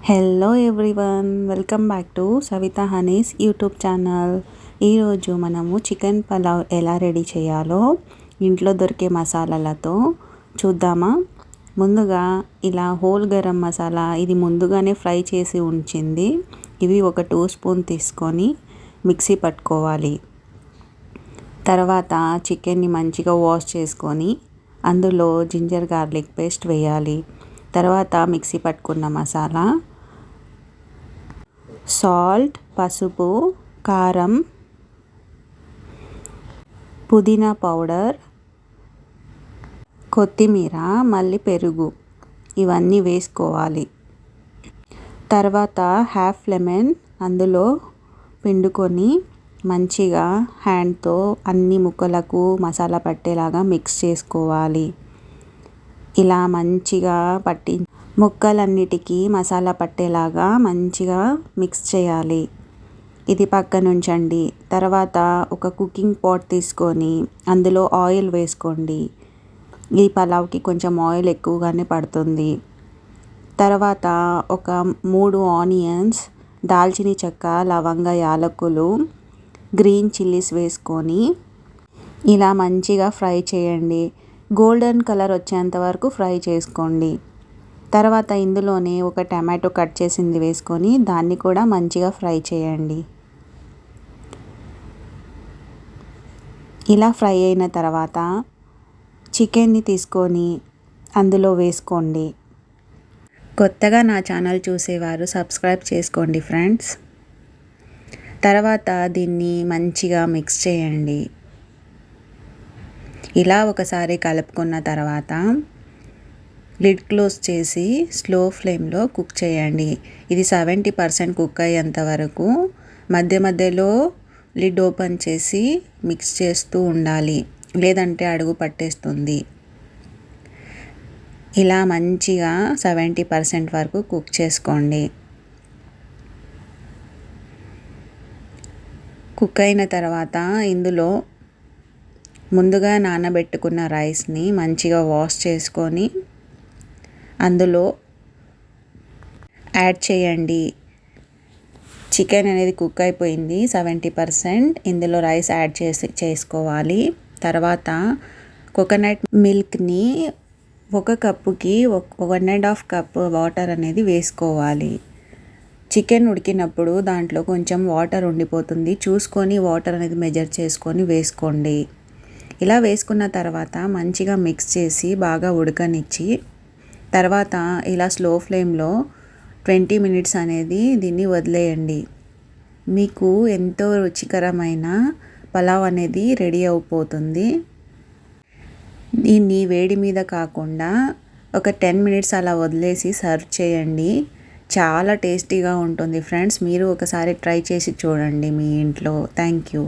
Hello everyone, welcome back to Savitha Honey's YouTube channel. ఈరోజు మనము chicken pulao ఎలా రెడీ చేయాలో ఇంట్లో దొరికే మసాలాలతో చూద్దామా. ముందుగా ఇలా హోల్ గరం మసాలా ఇది ముందుగానే ఫ్రై చేసి ఉంచింది. ఇవి ఒక 2 స్పూన్ తీసుకొని మిక్సీ పట్టుకోవాలి. తర్వాత చికెన్ని మంచిగా వాష్ చేసుకొని అందులో జింజర్ గార్లిక్ పేస్ట్ వేయాలి. తర్వాత మిక్సీ పట్టుకున్న మసాలా, సాల్ట్, పసుపు, కారం, పుదీనా పౌడర్, కొత్తిమీర, మళ్ళీ పెరుగు ఇవన్నీ వేసుకోవాలి. తర్వాత హాఫ్ లెమన్ అందులో పిండుకొని మంచిగా హ్యాండ్తో అన్ని ముక్కలకు మసాలా పట్టేలాగా మిక్స్ చేసుకోవాలి. ఇలా మంచిగా ముక్కలన్నిటికీ మసాలా పట్టేలాగా మంచిగా మిక్స్ చేయాలి. ఇది పక్కన ఉంచండి. తర్వాత ఒక కుకింగ్ పాట్ తీసుకొని అందులో ఆయిల్ వేసుకోండి. ఈ పలావ్కి కొంచెం ఆయిల్ ఎక్కువగానే పడుతుంది. తర్వాత ఒక 3 ఆనియన్స్, దాల్చిన చెక్క, లవంగ, యాలకులు, గ్రీన్ చిల్లీస్ వేసుకొని ఇలా మంచిగా ఫ్రై చేయండి. గోల్డెన్ కలర్ వచ్చేంత వరకు ఫ్రై చేసుకోండి. తర్వాత ఇందులోనే ఒక టమాటో కట్ చేసింది వేసుకొని దాన్ని కూడా మంచిగా ఫ్రై చేయండి. ఇలా ఫ్రై అయిన తర్వాత చికెన్ని తీసుకొని అందులో వేసుకోండి. కొత్తగా నా ఛానల్ చూసేవారు సబ్స్క్రైబ్ చేసుకోండి ఫ్రెండ్స్. తర్వాత దీన్ని మంచిగా మిక్స్ చేయండి. ఇలా ఒకసారి కలుపుకున్న తర్వాత లిడ్ క్లోజ్ చేసి స్లో ఫ్లేమ్లో కుక్ చేయండి. ఇది 70% కుక్ అయ్యేంత వరకు మధ్య మధ్యలో లిడ్ ఓపెన్ చేసి మిక్స్ చేస్తూ ఉండాలి, లేదంటే అడుగు పట్టేస్తుంది. ఇలా మంచిగా 70% వరకు కుక్ చేసుకోండి. కుక్ అయిన తర్వాత ఇందులో ముందుగా నానబెట్టుకున్న రైస్ని మంచిగా వాష్ చేసుకొని అందులో యాడ్ చేయండి. చికెన్ అనేది కుక్ అయిపోయింది 70%. ఇందులో రైస్ యాడ్ చేసుకోవాలి. తర్వాత కోకోనట్ మిల్క్ని 1 కప్పుకి 1.5 కప్ వాటర్ అనేది వేసుకోవాలి. చికెన్ ఉడికినప్పుడు దాంట్లో కొంచెం వాటర్ ఉండిపోతుంది, చూసుకొని వాటర్ అనేది మెజర్ చేసుకొని వేసుకోండి. ఇలా వేసుకున్న తర్వాత మంచిగా మిక్స్ చేసి బాగా ఉడకనిచ్చి తర్వాత ఇలా స్లో ఫ్లేమ్లో 20 మినిట్స్ అనేది దీన్ని వదిలేయండి. మీకు ఎంతో రుచికరమైన పలావ్ అనేది రెడీ అయిపోతుంది. దీన్ని వేడి మీద కాకుండా ఒక 10 మినిట్స్ అలా వదిలేసి సర్వ్ చేయండి. చాలా టేస్టీగా ఉంటుంది ఫ్రెండ్స్. మీరు ఒకసారి ట్రై చేసి చూడండి మీ ఇంట్లో. Thank you.